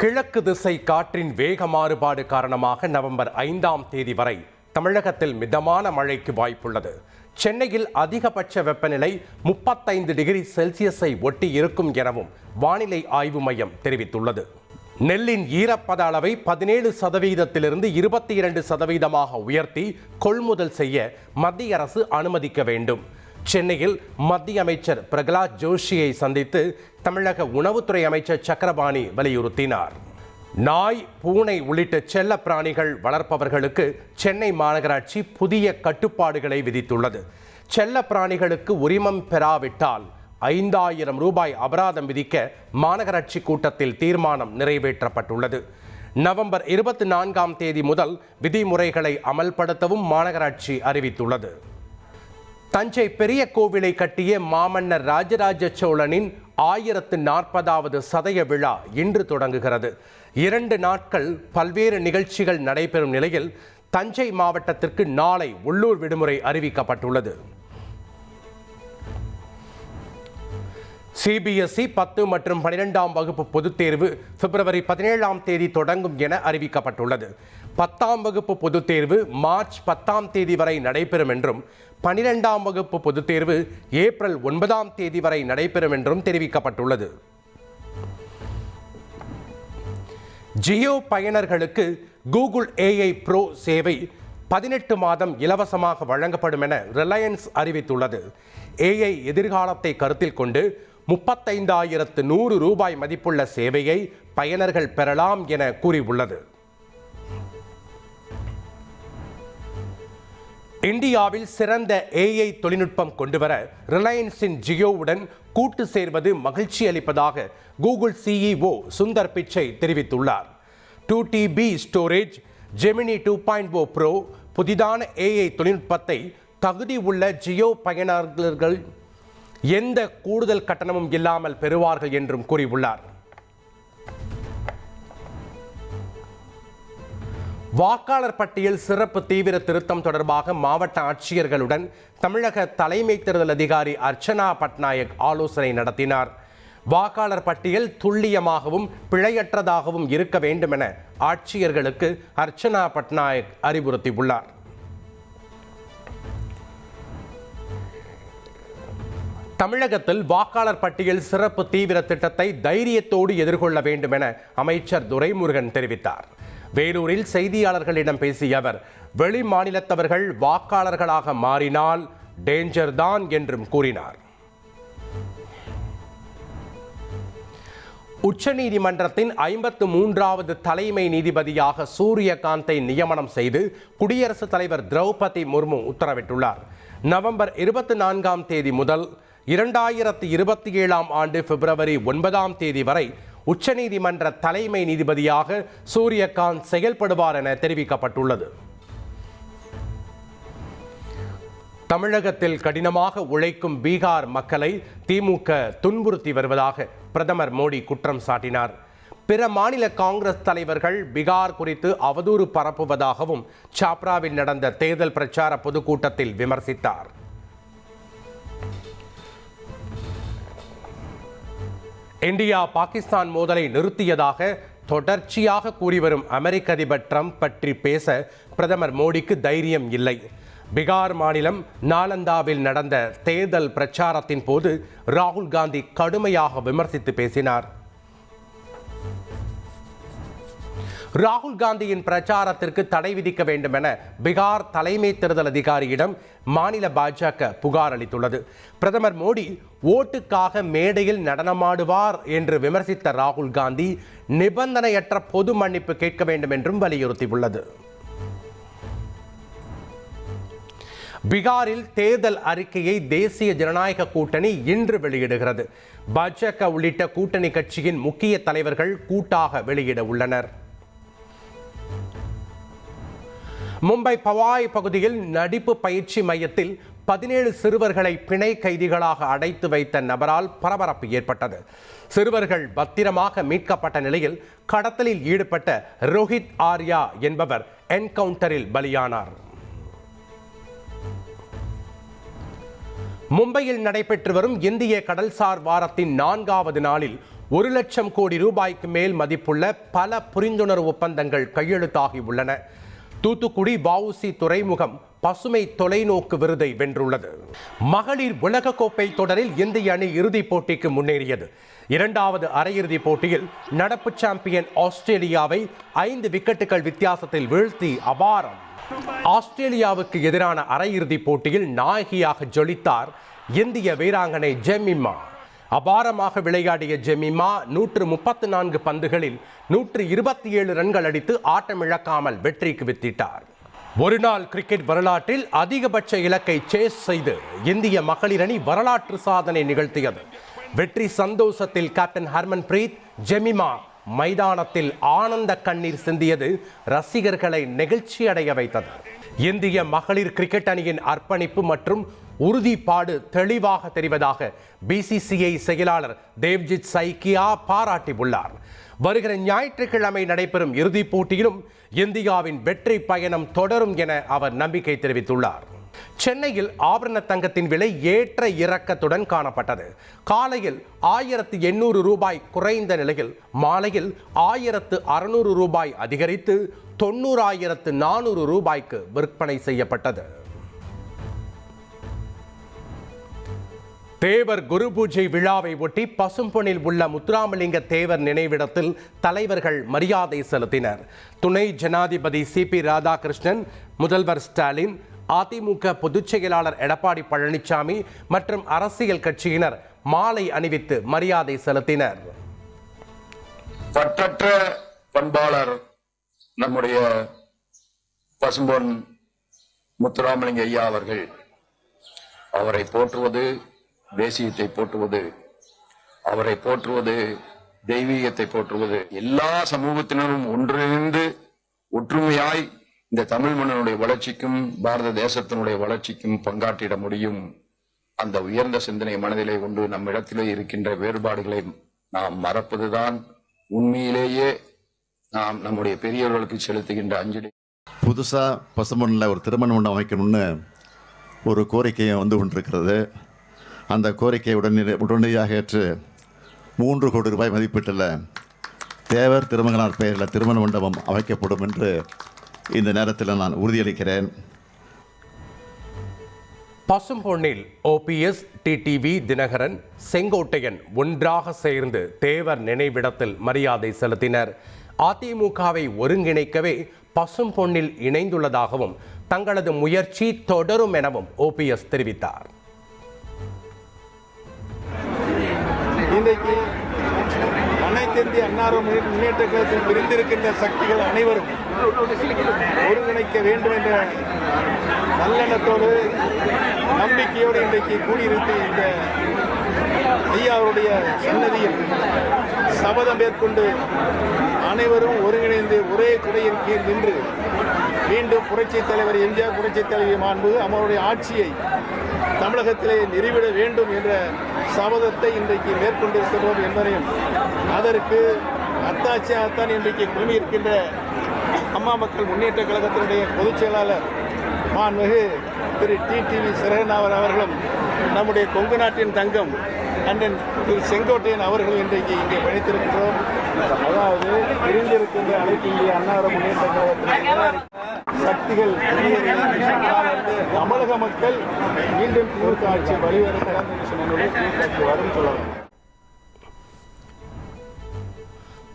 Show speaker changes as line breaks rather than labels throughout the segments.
கிழக்கு திசை காற்றின் வேக மாறுபாடு காரணமாக நவம்பர் 5ஆம் தேதி வரை தமிழகத்தில் மிதமான மழைக்கு வாய்ப்புள்ளது. சென்னையில் அதிகபட்ச வெப்பநிலை 35 டிகிரி செல்சியஸை ஒட்டி இருக்கும் எனவும் வானிலை ஆய்வு மையம் தெரிவித்துள்ளது. நெல்லின் ஈரப்பத அளவை 17%இலிருந்து 22% உயர்த்தி கொள்முதல் செய்ய மத்திய அரசு அனுமதிக்க வேண்டும். சென்னையில் மத்திய அமைச்சர் பிரகலாத் ஜோஷியை சந்தித்து தமிழக உணவுத்துறை அமைச்சர் சக்கரபாணி வலியுறுத்தினார். நாய், பூனை உள்ளிட்ட செல்ல பிராணிகள் வளர்ப்பவர்களுக்கு சென்னை மாநகராட்சி புதிய கட்டுப்பாடுகளை விதித்துள்ளது. செல்ல பிராணிகளுக்கு உரிமம் பெறாவிட்டால் 5000 ரூபாய் அபராதம் விதிக்க மாநகராட்சி கூட்டத்தில் தீர்மானம் நிறைவேற்றப்பட்டுள்ளது. நவம்பர் 24ஆம் தேதி முதல் விதிமுறைகளை அமல்படுத்தவும் மாநகராட்சி அறிவித்துள்ளது. தஞ்சை பெரிய கோவிலை கட்டிய மாமன்னர் ராஜராஜ சோழனின் 1040வது சதய விழா இன்று தொடங்குகிறது. 2 நாட்கள் பல்வேறு நிகழ்ச்சிகள் நடைபெறும் நிலையில் தஞ்சை மாவட்டத்திற்கு நாளை உள்ளூர் விடுமுறை அறிவிக்கப்பட்டுள்ளது. சிபிஎஸ்இ 10 மற்றும் 12ஆம் வகுப்பு பொதுத் தேர்வு பிப்ரவரி 17ஆம் தேதி தொடங்கும் என அறிவிக்கப்பட்டுள்ளது. 10ஆம் வகுப்பு பொதுத் தேர்வு மார்ச் 10ஆம் தேதி வரை நடைபெறும் என்றும் 12ஆம் வகுப்பு பொதுத் தேர்வு ஏப்ரல் 9ஆம் தேதி வரை நடைபெறும் என்றும் தெரிவிக்கப்பட்டுள்ளது. ஜியோ பயனர்களுக்கு கூகுள் AI Pro சேவை 18 மாதம் இலவசமாக வழங்கப்படும் என ரிலையன்ஸ் அறிவித்துள்ளது. AI எதிர்காலத்தை கருத்தில் கொண்டு 35,100 ரூபாய் மதிப்புள்ள சேவையை பயனர்கள் பெறலாம் என கூறியுள்ளது. இந்தியாவில் சிறந்த AI தொழில்நுட்பம் கொண்டுவர ரிலையன்ஸின் ஜியோவுடன் கூட்டு சேர்வது மகிழ்ச்சி அளிப்பதாக கூகுள் CEO சுந்தர் பிச்சை தெரிவித்துள்ளார். 2TB ஸ்டோரேஜ், ஜெமினி 2.0 Pro புதிதான AI தொழில்நுட்பத்தை தகுதி உள்ள ஜியோ பயனர்கள் எந்த கூடுதல் கட்டணமும் இல்லாமல் பெறுவார்கள் என்றும் கூறியுள்ளார். வாக்காளர் பட்டியல் சிறப்பு தீவிர திருத்தம் தொடர்பாக மாவட்ட ஆட்சியர்களுடன் தமிழக தலைமை தேர்தல் அதிகாரி அர்ச்சனா பட்நாயக் ஆலோசனை நடத்தினார். வாக்காளர் பட்டியல் துல்லியமாகவும் பிழையற்றதாகவும் இருக்க வேண்டும் என ஆட்சியர்களுக்கு அர்ச்சனா பட்நாயக் அறிவுறுத்தியுள்ளார். தமிழகத்தில் வாக்காளர் பட்டியல் சிறப்பு தீவிர திட்டத்தை தைரியத்தோடு எதிர்கொள்ள வேண்டும் என அமைச்சர் துரைமுருகன் தெரிவித்தார். வேலூரில் செய்தியாளர்களிடம் பேசிய அவர், வெளி மாநிலத்தவர்கள் வாக்காளர்களாக மாறினால் டேஞ்சர் தான் என்றும் கூறினார். உச்சநீதிமன்றத்தின் 53வது தலைமை நீதிபதியாக சூரியகாந்தை நியமனம் செய்து குடியரசுத் தலைவர் திரௌபதி முர்மு உத்தரவிட்டுள்ளார். நவம்பர் 24ஆம் தேதி முதல் 2027ஆம் ஆண்டு பிப்ரவரி 9ஆம் தேதி வரை உச்சநீதிமன்ற தலைமை நீதிபதியாக சூரியகாந்த் செயல்படுவார் என தெரிவிக்கப்பட்டுள்ளது. தமிழகத்தில் கடினமாக உழைக்கும் பீகார் மக்களை திமுக துன்புறுத்தி வருவதாக பிரதமர் மோடி குற்றம் சாட்டினார். பிற மாநில காங்கிரஸ் தலைவர்கள் பீகார் குறித்து அவதூறு பரப்புவதாகவும் சாப்ராவில் நடந்த தேர்தல் பிரச்சார பொதுக்கூட்டத்தில் விமர்சித்தார். இந்தியா பாகிஸ்தான் மோதலை நிறுத்தியதாக தொடர்ச்சியாக கூறிவரும் அமெரிக்க அதிபர் ட்ரம்ப் பற்றி பேச பிரதமர் மோடிக்கு தைரியம் இல்லை. பீகார் மாநிலம் நாலந்தாவில் நடந்த தேர்தல் பிரச்சாரத்தின் போது ராகுல் காந்தி கடுமையாக விமர்சித்து பேசினார். ராகுல் காந்தியின் பிரச்சாரத்திற்கு தடை விதிக்க வேண்டும் என பீகார் தலைமை தேர்தல் அதிகாரியிடம் மாநில பாஜக புகார் அளித்துள்ளது. பிரதமர் மோடி ஓட்டுக்காக மேடையில் நடனமாடுவார் என்று விமர்சித்த ராகுல் காந்தி நிபந்தனையற்ற பொது மன்னிப்பு கேட்க வேண்டும் என்றும் வலியுறுத்தியுள்ளது. பீகாரில் தேர்தல் அறிக்கையை தேசிய ஜனநாயக கூட்டணி இன்று வெளியிடுகிறது. பாஜக உள்ளிட்ட கூட்டணி கட்சியின் முக்கிய தலைவர்கள் கூட்டாக வெளியிட உள்ளனர். மும்பை பவாய் பகுதியில் நடிப்பு பயிற்சி மையத்தில் 17 சிறுவர்களை பிணை கைதிகளாக அடைத்து வைத்த நபரால் பரபரப்பு ஏற்பட்டது. சிறுவர்கள் பத்திரமாக மீட்கப்பட்ட நிலையில் கடத்தலில் ஈடுபட்ட ரோஹித் ஆர்யா என்பவர் என்கவுண்டரில் பலியானார். மும்பையில் நடைபெற்று வரும் இந்திய கடல்சார் வாரத்தின் 4வது நாளில் 1,00,000 கோடி ரூபாய்க்கு மேல் மதிப்புள்ள பல புரிந்துணர்வு ஒப்பந்தங்கள் கையெழுத்தாகி உள்ளன. தூத்துக்குடி வஉசி துறைமுகம் பசுமை தொலைநோக்கு விருதை வென்றுள்ளது. மகளிர் உலகக்கோப்பை தொடரில் இந்திய அணி இறுதிப் போட்டிக்கு முன்னேறியது. இரண்டாவது அரையிறுதிப் போட்டியில் நடப்பு சாம்பியன் ஆஸ்திரேலியாவை 5 விக்கெட்டுகள் வித்தியாசத்தில் வீழ்த்தி அபாரம். ஆஸ்திரேலியாவுக்கு எதிரான அரையிறுதிப் போட்டியில் நாயகியாக ஜொலித்தார் இந்திய வீராங்கனை ஜெமிமா. அபாரமாக விளையாடிய ஜெமிமா 134 பந்துகளில் 127 ரன்கள் அடித்து ஆட்டமிழக்காமல் வெற்றிக்கு வித்திட்டார். ஒருநாள் கிரிக்கெட் வரலாற்றில் அதிகபட்ச இலக்கை சேஸ் செய்து இந்திய மகளிர் அணி வரலாற்று சாதனை நிகழ்த்தியது. வெற்றி சந்தோஷத்தில் கேப்டன் ஹர்மன்பிரீத் ஜெமிமா மைதானத்தில் ஆனந்த கண்ணீர் சிந்தியது ரசிகர்களை நெகிழ்ச்சி அடைய வைத்தது. இந்திய மகளிர் கிரிக்கெட் அணியின் அர்ப்பணிப்பு மற்றும் உறுதிப்பாடு தெளிவாக தெரிவதாக பிசிசிஐ செயலாளர் தேவ்ஜித் சைக்கியா பாராட்டியுள்ளார். வருகிற ஞாயிற்றுக்கிழமை நடைபெறும் இறுதிப் போட்டியிலும் இந்தியாவின் வெற்றி பயணம் தொடரும் என அவர் நம்பிக்கை தெரிவித்துள்ளார். சென்னையில் ஆபரண தங்கத்தின் விலை ஏற்ற இறக்கத்துடன் காணப்பட்டது. காலையில் 1800 ரூபாய் குறைந்த நிலையில் மாலையில் 1600 ரூபாய் அதிகரித்து 90,400 ரூபாய்க்கு விற்பனை செய்யப்பட்டது. தேவர் குரு பூஜை விழாவை ஒட்டி பசும்பொனில் உள்ள முத்துராமலிங்க தேவர் நினைவிடத்தில் தலைவர்கள் மரியாதை செலுத்தினர். துணை ஜனாதிபதி சிபி ராதாகிருஷ்ணன், முதல்வர் ஸ்டாலின், அதிமுக பொதுச் செயலாளர் எடப்பாடி பழனிசாமி மற்றும் அரசியல் கட்சியினர் மாலை அணிவித்து மரியாதை செலுத்தினர்.
பற்றற்ற பண்பாளர் நம்முடைய பசும்பொன் முத்துராமலிங்க ஐயா அவர்கள், அவரை போற்றுவது தேசியத்தை போற்றுவது, அவரை போற்றுவது தெய்வீகத்தை போற்றுவது, எல்லா சமூகத்தினரும் ஒன்றிணைந்து ஒற்றுமையாய் இந்த தமிழ் மண்ணினுடைய வளர்ச்சிக்கும் பாரத தேசத்தினுடைய வளர்ச்சிக்கும் பங்காற்றிட முடியும். அந்த உயர்ந்த சிந்தனை மனதிலே கொண்டு நம்மிடத்திலே இருக்கின்ற வேறுபாடுகளை நாம் மறப்பதுதான் உண்மையிலேயே நாம் நம்முடைய பெரியவர்களுக்கு செலுத்துகின்ற அஞ்சலி.
புதுசா பசும்பொன்னில் ஒரு திருமண மண்டபம் அமைக்கணும்னு ஒரு கோரிக்கையை வந்து கொண்டிருக்கிறது. அந்த கோரிக்கையை உடனடியாக ஏற்று 3 கோடி ரூபாய் மதிப்பீட்டில் தேவர் திருமகனார் பெயரில் திருமண மண்டபம் அமைக்கப்படும் என்று இந்த நேரத்தில் நான் உறுதியளிக்கிறேன்.
பசும்பொன்னில் OPS, டிடிவி தினகரன், செங்கோட்டையன் ஒன்றாக சேர்ந்து தேவர் நினைவிடத்தில் மரியாதை செலுத்தினர். அதிமுகவை ஒருங்கிணைக்கவே பசும்பொன்னில் இணைந்துள்ளதாகவும் தங்களது முயற்சி தொடரும் எனவும் OPS தெரிவித்தார்.
இன்றைக்கு அனைத்து இந்திய அண்ணா முன்னேற்ற கழகத்தில் பிரிந்திருக்கின்ற சக்திகள் அனைவரும் ஒருங்கிணைக்க வேண்டும் என்ற நல்லெண்ணத்தோடு நம்பிக்கையோடு இன்றைக்கு கூடியிருந்த இந்த ஐயாவுடைய சன்னதியில் சபதம் மேற்கொண்டு அனைவரும் ஒருங்கிணைந்து ஒரே குடையின் கீழ் நின்று மீண்டும் புரட்சித் தலைவர் எம்ஜிஆர், புரட்சித் தலைவி மாண்பு அவருடைய ஆட்சியை தமிழகத்திலே நிறுவிட வேண்டும் என்ற சபதத்தை இன்றைக்கு மேற்கொண்டிருக்கிறோம் என்பதையும், அதற்கு அத்தாட்சியாகத்தான் இன்றைக்கு குழுமியிருக்கின்ற அம்மா மக்கள் முன்னேற்ற கழகத்தினுடைய பொதுச் செயலாளர் மாண்புமிகு திரு டிடிவி தினகரன் அவர்களும், நம்முடைய கொங்கு நாட்டின் தங்கம் அண்ணன் திரு செங்கோட்டையன் அவர்களும் இன்றைக்கு இங்கே பயணித்திருக்கிறோம். அதாவது பிரிந்திருக்கின்ற அனைத்து இந்திய அண்ணா முன்னேற்ற கழகத்தின் சக்திகள் தமிழக மக்கள் மீண்டும் திமுக ஆட்சி வரும் சொல்லலாம்.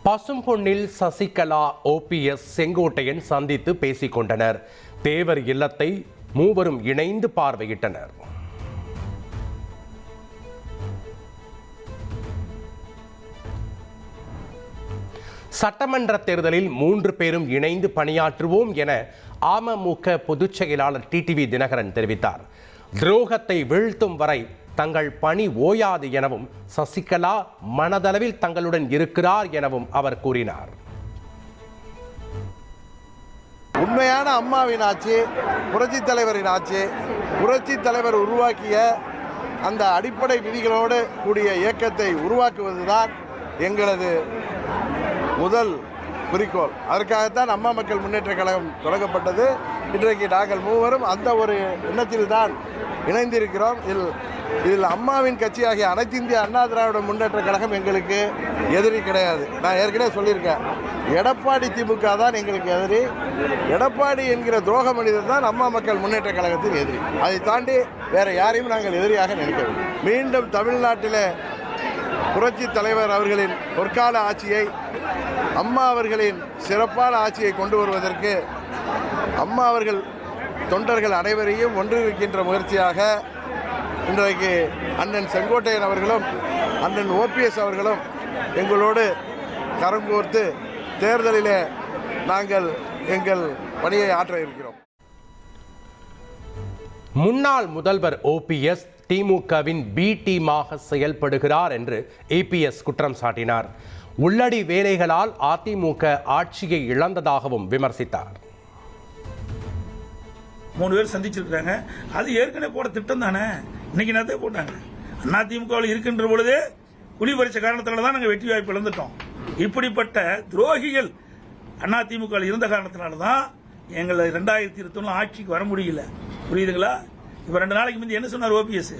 பசும்பொன்னில் சசிகலா, OPS, செங்கோட்டையன் சந்தித்து பேசிக் கொண்டனர். தேவர் இல்லத்தை மூவரும் இணைந்து பார்வையிட்டனர். சட்டமன்ற தேர்தலில் 3 பேரும் இணைந்து பணியாற்றுவோம் என அமமுக பொதுச் செயலாளர் டிடிவி தினகரன் தெரிவித்தார். துரோகத்தை வீழ்த்தும் வரை தங்கள் பணி ஓயாது எனவும் சசிகலா மனதளவில் தங்களுடன் இருக்கிறார் எனவும் அவர் கூறினார்.
உண்மையான அம்மாவின் ஆட்சி, புரட்சித் தலைவரின் ஆட்சி, புரட்சித் தலைவர் உருவாக்கிய அந்த அடிப்படை விதிகளோடு கூடிய இயக்கத்தை உருவாக்குவதுதான் எங்களது முதல் குறிக்கோள். அதற்காகத்தான் அம்மா மக்கள் முன்னேற்ற கழகம் தொடங்கப்பட்டது. இன்றைக்கு நாங்கள் மூவரும் அந்த ஒரு எண்ணத்தில் தான் இணைந்திருக்கிறோம். இதில் இதில் அம்மாவின் கட்சியாகிய அனைத்து இந்திய அண்ணா திராவிட முன்னேற்ற கழகம் எங்களுக்கு எதிரி கிடையாது. நான் ஏற்கனவே சொல்லியிருக்கேன், எடப்பாடி திமுக தான் எங்களுக்கு எதிரி. எடப்பாடி என்கிற துரோக மனிதர் தான் அம்மா மக்கள் முன்னேற்ற கழகத்தின் எதிரி. அதை தாண்டி வேற யாரையும் நாங்கள் எதிரியாக நினைக்கவில்லை. மீண்டும் தமிழ்நாட்டில் புரட்சி தலைவர் அவர்களின் பொற்கால ஆட்சியை, அம்மா அவர்களின் சிறப்பான ஆட்சியை கொண்டு வருவதற்கு அம்மா அவர்கள் தொண்டர்கள் அனைவரையும் ஒன்றிருக்கின்ற முயற்சியாக இன்றைக்கு அண்ணன் செங்கோட்டையன் அவர்களும் அண்ணன் ஓபிஎஸ் அவர்களும் எங்களோடு கரம் கோர்த்து தேர்தலிலே நாங்கள் எங்கள் பணியை ஆற்ற இருக்கிறோம்.
முன்னாள் முதல்வர் ஓபிஎஸ் திமுகவின் பி டீமாக செயல்படுகிறார் என்று ஏபிஎஸ் குற்றம் சாட்டினார். உள்ளடி வேலைகளால் அதிமுக ஆட்சியை இழந்ததாகவும் விமர்சித்தார்.
3 பேர் சந்திச்சிருக்காங்க. அது ஏற்கனவே போட திட்டம் தானே, இன்னைக்கு நேரத்தை போட்டாங்க. அதிமுகவில் இருக்கின்ற பொழுதே குடி பறிச்ச காரணத்தினால தான் நாங்கள் வெற்றி வாய்ப்பு இழந்துட்டோம். இப்படிப்பட்ட துரோகிகள் அதிமுகவில் இருந்த காரணத்தினால தான் எங்களை 2021 ஆட்சிக்கு வர முடியல. புரியுதுங்களா? இப்ப 2 நாளைக்கு முந்தைய என்ன சொன்னார் ஓபிஎஸ்?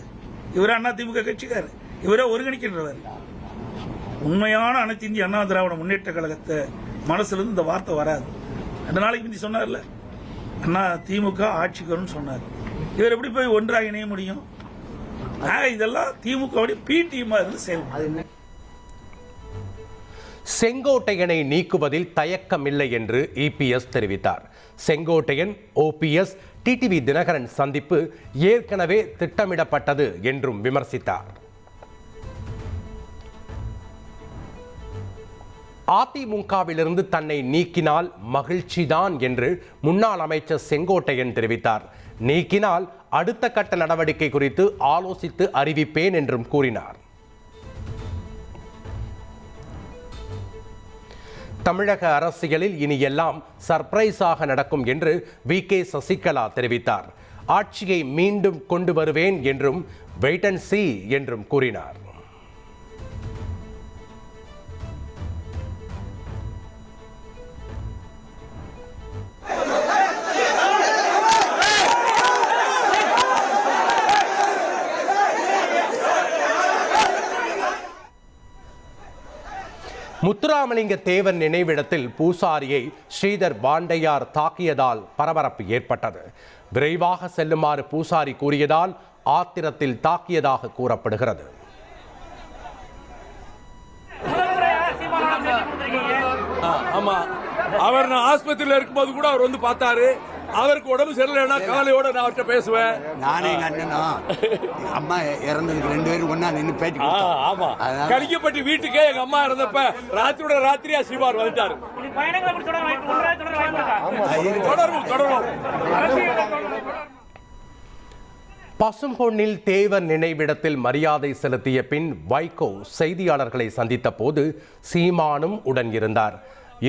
இவரே அதிமுக கட்சிக்காரர், இவரே ஒருங்கிணைக்கின்றவர். உண்மையான அனைத்து இந்திய அண்ணா திராவிட முன்னேற்ற கழகத்தை மனசுல இருந்து இந்த வார்த்தை வராது. 2 நாளைக்கு முந்தைய சொன்னார்ல, அண்ணா திமுக ஆட்சிக்கு வரும்னு சொன்னார். இவர் எப்படி போய் ஒன்றாக இணைய முடியும்? இதெல்லாம் திமுக பி டீமா இருந்து செயல்படும்.
செங்கோட்டையனை நீக்குவதில் தயக்கமில்லை என்று இபிஎஸ் தெரிவித்தார். செங்கோட்டையன், ஓபிஎஸ், டிடிவி தினகரன் சந்திப்பு ஏற்கனவே திட்டமிடப்பட்டது என்றும் விமர்சித்தார். அதிமுகவிலிருந்து தன்னை நீக்கினால் மகிழ்ச்சிதான் என்று முன்னாள் அமைச்சர் செங்கோட்டையன் தெரிவித்தார். நீக்கினால் அடுத்த கட்ட நடவடிக்கை குறித்து ஆலோசித்து அறிவிப்பேன் என்றும் கூறினார். தமிழக அரசியலில் இனி எல்லாம் சர்ப்ரைஸாக நடக்கும் என்று வி.கே. சசிகலா தெரிவித்தார். ஆட்சியை மீண்டும் கொண்டு வருவேன் என்றும் வெயிட் அண்ட் சீ என்றும் கூறினார். முத்துராமலிங்க தேவர் நினைவிடத்தில் பூசாரியை ஸ்ரீதர் பாண்டையார் தாக்கியதால் பரபரப்பு ஏற்பட்டது. விரைவாக செல்லுமாறு பூசாரி கூறியதால் ஆத்திரத்தில் தாக்கியதாக கூறப்படுகிறது.
ஆமா, அவர் நான் ஆஸ்பத்திரியில் இருக்கும்போது கூட அவர் வந்து பார்த்தாரு. அவருக்கு உடம்பு சரியில்லைன்னா கவலையோட நான் அவர்கிட்ட பேசுவேன்.
நானே எங்க அண்ணனும் அம்மா இறந்ததுக்கு 2 பேரும் ஒன்னா நின்று பேட்டி கொடுத்தோம்.
ஆமா, கலிக்கப்பட்டி வீட்டுக்கே எங்க அம்மா இறந்தப்ப ராத்திரியோட ராத்திரியா சீமார் வந்துட்டாரு. தொடரும்.
பசும்பொன்னில் தேவர் நினைவிடத்தில் மரியாதை செலுத்திய பின் வைகோ செய்தியாளர்களை சந்தித்த போது சீமானும் உடன் இருந்தார்.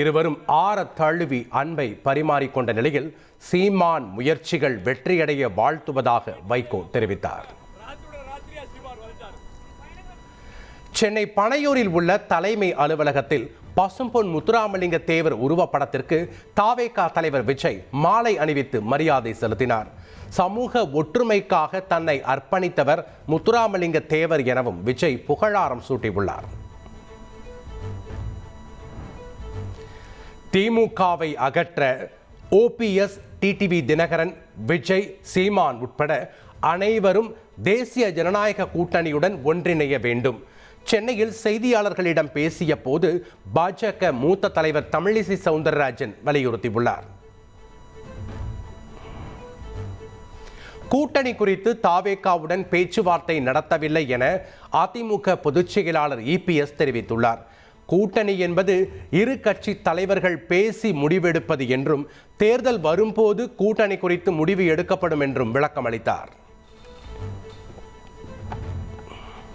இருவரும் ஆற தழுவி அன்பை பரிமாறிக்கொண்ட நிலையில் சீமான் முயற்சிகள் வெற்றியடைய வாழ்த்துவதாக வைகோ தெரிவித்தார். சென்னை பனையூரில் உள்ள தலைமை அலுவலகத்தில் பசும்பொன் முத்துராமலிங்க தேவர் உருவப்படத்திற்கு தாவேகா தலைவர் விஜய் மாலை அணிவித்து மரியாதை செலுத்தினார். சமூக ஒற்றுமைக்காக தன்னை அர்ப்பணித்தவர் முத்துராமலிங்க தேவர் எனவும் விஜய் புகழாரம் சூட்டியுள்ளார். திமுகவை அகற்ற ஓபிஎஸ், டிடிவி தினகரன், விஜய், சீமான் உட்பட அனைவரும் தேசிய ஜனநாயக கூட்டணியுடன் ஒன்றிணைய வேண்டும். சென்னையில் செய்தியாளர்களிடம் பேசிய போது பாஜக மூத்த தலைவர் தமிழிசை சவுந்தரராஜன் வலியுறுத்தியுள்ளார். கூட்டணி குறித்து தாவேகாவுடன் பேச்சுவார்த்தை நடத்தவில்லை என அதிமுக பொதுச் செயலாளர் இபிஎஸ் தெரிவித்துள்ளார். கூட்டணி என்பது இரு கட்சி தலைவர்கள் பேசி முடிவெடுப்பது என்றும் தேர்தல் வரும்போது கூட்டணி குறித்து முடிவு எடுக்கப்படும் என்றும் விளக்கம் அளித்தார்.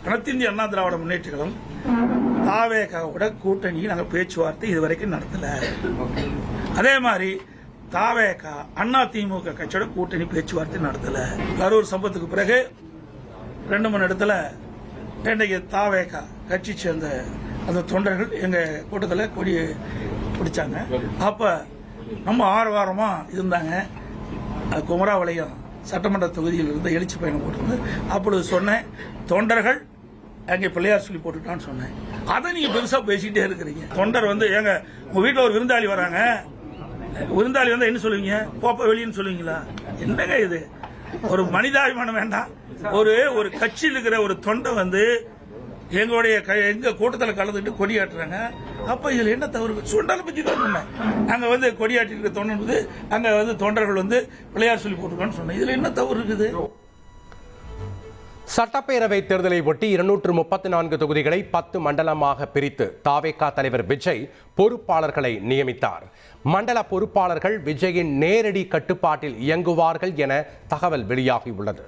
அனைத்து இந்திய அண்ணா திராவிட முன்னேற்ற கழகம் தாவேகாவோட கூட்டணியை நாங்கள் பேச்சுவார்த்தை இதுவரைக்கும் நடத்தல. அதே மாதிரி தாவேகா அதிமுக கட்சியோட கூட்டணி பேச்சுவார்த்தை நடத்தல. கரூர் சம்பவத்துக்கு பிறகு 2-3 இடத்துல இன்றைக்கு தாவேகா கட்சி சேர்ந்த அந்த தொண்டர்கள் எங்க கூட்டத்தில் கொடி பிடிச்சாங்க. அப்ப நம்ம ஆரவாரமா இருந்தாங்க. குமராவளையம் சட்டமன்ற தொகுதியில் இருந்த எழுச்சி பயணம் போட்டிருந்தது. அப்பொழுது சொன்னேன், தொண்டர்கள் அங்கே பிள்ளையார் சொல்லி போட்டுட்டான்னு சொன்னேன். அதை நீங்க பெருசா பேசிக்கிட்டே இருக்கிறீங்க. தொண்டர் வந்து ஏங்க உங்க வீட்டில் ஒரு விருந்தாளி வராங்க, விருந்தாளி வந்து என்ன சொல்லுவீங்க? போப்ப வெளியன்னு சொல்லுவீங்களா? என்னங்க இது? ஒரு மனிதாபிமானம் வேண்டாம். ஒரு கட்சியில் இருக்கிற ஒரு தொண்டை வந்து எங்க கூட்டத்தில் கலந்துட்டு கொடியாட்டுறாங்க. அப்ப இதுல என்ன தவறு? சுண்டலை பத்தி தான் சொன்னேன். அங்க வந்து கொடியாட்டி தொண்டர் அங்க வந்து தொண்டர்கள் வந்து பிள்ளையார் சொல்லி போட்டுருக்கான்னு சொன்னேன். இதுல என்ன தவறு இருக்குது?
சட்டப்பேரவை தேர்தலை ஒட்டி 234 தொகுதிகளை 10 மண்டலமாக பிரித்து தாவேகா தலைவர் விஜய் பொறுப்பாளர்களை நியமித்தார். மண்டல பொறுப்பாளர்கள் விஜயின் நேரடி கட்டுப்பாட்டில் இயங்குவார்கள் என தகவல் வெளியாகியுள்ளது.